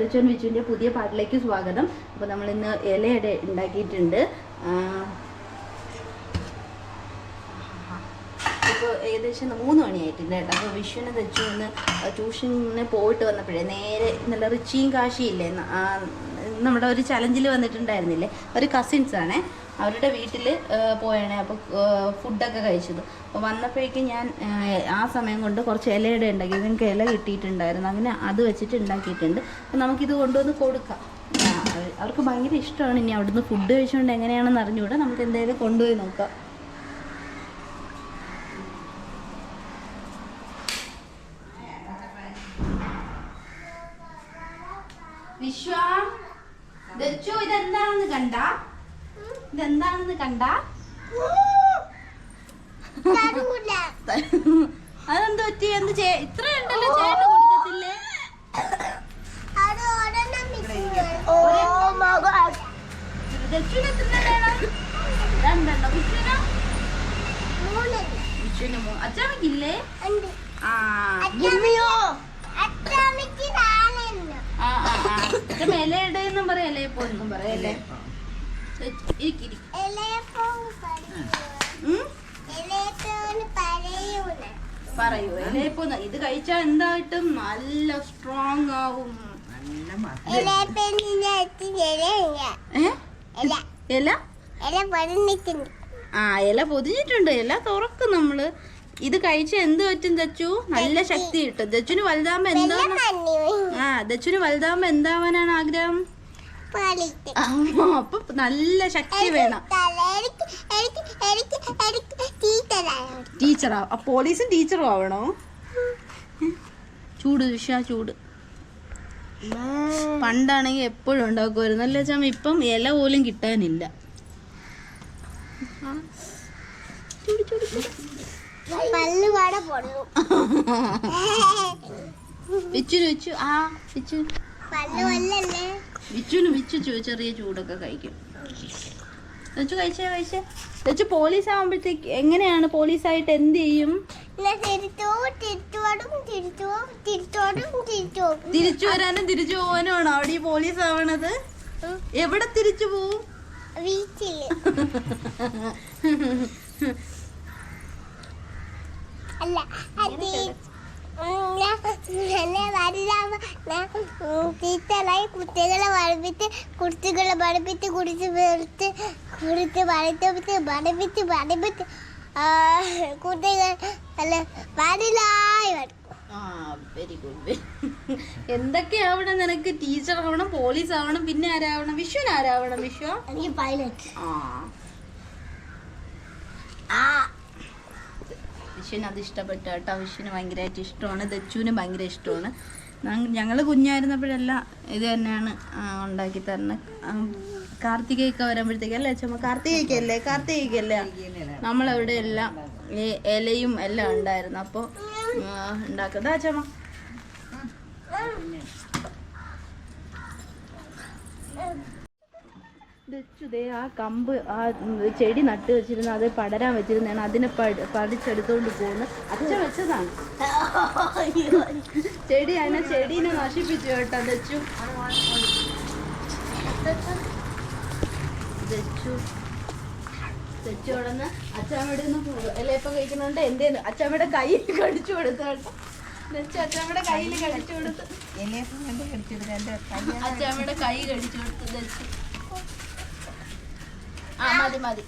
ദച്ചുൻ വിച്ചുവിൻ്റെ പുതിയ പാട്ടിലേക്ക് സ്വാഗതം. അപ്പോൾ നമ്മൾ ഇന്ന് ഇലയുടെ ഉണ്ടാക്കിയിട്ടുണ്ട്. ഇപ്പോൾ ഏകദേശം 3 മണിയായിട്ടുണ്ട് കേട്ടോ. അപ്പോൾ വിഷുവിനെ ദച്ചു ഇന്ന് ട്യൂഷന് പോയിട്ട് വന്നപ്പോഴേ നേരെ നല്ല റിച്ചിയും കാശിയില്ലേ, നമ്മുടെ ഒരു ചലഞ്ചിൽ വന്നിട്ടുണ്ടായിരുന്നില്ലേ, ഒരു കസിൻസാണേ, അവരുടെ വീട്ടിൽ പോയാണ്. അപ്പോൾ ഫുഡൊക്കെ കഴിച്ചത്. അപ്പോൾ വന്നപ്പോഴേക്കും ഞാൻ ആ സമയം കൊണ്ട് കുറച്ച് ഇലയുടെ ഉണ്ടാക്കി. നിങ്ങൾക്ക് ഇല കിട്ടിയിട്ടുണ്ടായിരുന്നു, അങ്ങനെ അത് വെച്ചിട്ട് ഉണ്ടാക്കിയിട്ടുണ്ട്. അപ്പോൾ നമുക്കിത് കൊണ്ടുവന്ന് കൊടുക്കാം. അവർക്ക് ഭയങ്കര ഇഷ്ടമാണ്. ഇനി അവിടുന്ന് ഫുഡ് കഴിച്ചുകൊണ്ട് എങ്ങനെയാണെന്ന് അറിഞ്ഞുകൂടെ, നമുക്ക് എന്തായാലും കൊണ്ടുപോയി നോക്കാം. വിശ്വ, ദച്ചു ഇതെന്താണെന്ന് കണ്ട? ഇതെന്താണെന്ന് കണ്ട? അതെന്ത് പറ്റി? എന്ത് ഇത്ര ഉണ്ടല്ലോ, ചേട്ടന് കൊടുക്കത്തില്ലേ? ദച്ചുവിന് എത്ര വേണം? 2 വിഷുവിനോ? വിഷുവിന് 3. അച്ചാമ്മക്കില്ലേ? ഇലയുടെന്നും പറയല്ലേ, പോന്നും പറയല്ലേ. പറയൂ, ഇലയപ്പോ ഇത് കഴിച്ചാൽ എന്തായിട്ടും നല്ല സ്ട്രോങ് ആവും. ഇല പൊതിഞ്ഞിട്ടുണ്ട്. ഇല തുറക്കും നമ്മള്. ഇത് കഴിച്ച എന്ത് പറ്റും ദച്ചു? നല്ല ശക്തി കിട്ടും. ദച്ചുന് വലുതാകുമ്പോ ദച്ചുന് വലുതാകുമ്പോ എന്താവാനാണ് ആഗ്രഹം? അപ്പൊ നല്ല ശക്തി വേണം. ടീച്ചറാ? പോലീസും ടീച്ചറും ആവണോ? ചൂട് വിഷ, ചൂട്. പണ്ടാണെങ്കിൽ എപ്പോഴും ഉണ്ടാക്കുമായിരുന്നു അല്ലേ ചാമ? ഇപ്പം ഇല പോലും കിട്ടാനില്ല. വിച്ചു ചെറിയ ചൂടൊക്കെ കഴിക്കും. കഴിച്ചേ. പോലീസ് ആവുമ്പോഴത്തേക്ക് എങ്ങനെയാണ്? പോലീസായിട്ട് എന്ത് ചെയ്യും? തിരിച്ചു വരാനും തിരിച്ചു പോകാനും ആണോ അവിടെ ഈ പോലീസ് ആവണത്? എവിടെ തിരിച്ചു പോവും? ടീച്ചറായി കുട്ടികളെ പഠിപ്പിച്ച് കുട്ടികൾ വെരി ഗുഡ്. എന്തൊക്കെയാവണം നിനക്ക്? ടീച്ചർ ആവണം, പോലീസ് ആവണം, പിന്നെ ആരാവണം? വിഷുവിന് ആരാവണം? വിഷു പൈലറ്റ്. വിഷുവിന് അത് ഇഷ്ടപ്പെട്ടു കേട്ടോ. വിഷുവിന് ഭയങ്കരമായിട്ട് ഇഷ്ടമാണ്. ദച്ചുവിന് ഭയങ്കര ഇഷ്ടമാണ്. ഞങ്ങൾ കുഞ്ഞായിരുന്നപ്പോഴെല്ലാം ഇത് തന്നെയാണ് ഉണ്ടാക്കി തരുന്നത്. കാർത്തികയൊക്കെ വരുമ്പോഴത്തേക്ക് അല്ലേ ചുമ? കാർത്തികയ്ക്കല്ലേ നമ്മളവിടെ എല്ലാം ഇലയും എല്ലാം ഉണ്ടായിരുന്നു. അപ്പോൾ ഉണ്ടാക്കതാ ചുമ. ദച്ചുദേ ആ കമ്പ്, ആ ചെടി നട്ട് വെച്ചിരുന്ന, അത് പടരാൻ വെച്ചിരുന്നതാണ്. അതിനെ പഠിച്ചെടുത്തോണ്ട് പോകുന്നു. അച്ഛൻ വെച്ചതാണ് ചെടി. അതിനെ ചെടീനെ നശിപ്പിച്ചു കേട്ടോ ദച്ചു. ദച്ചു ഉടന്ന് അച്ചാമ്മയുടെ ഇലയപ്പം കഴിക്കുന്നുണ്ട്. എന്തേന്ന് അച്ചാമ്മയുടെ കയ്യിൽ കടിച്ചു കൊടുത്തു കേട്ടോ. ദച്ചു അച്ചാമ്മയുടെ കയ്യിൽ കടിച്ചു കൊടുത്തു. അച്ചാമ്മയുടെ കൈ കടിച്ചു കൊടുത്തു ദച്ചു. മതി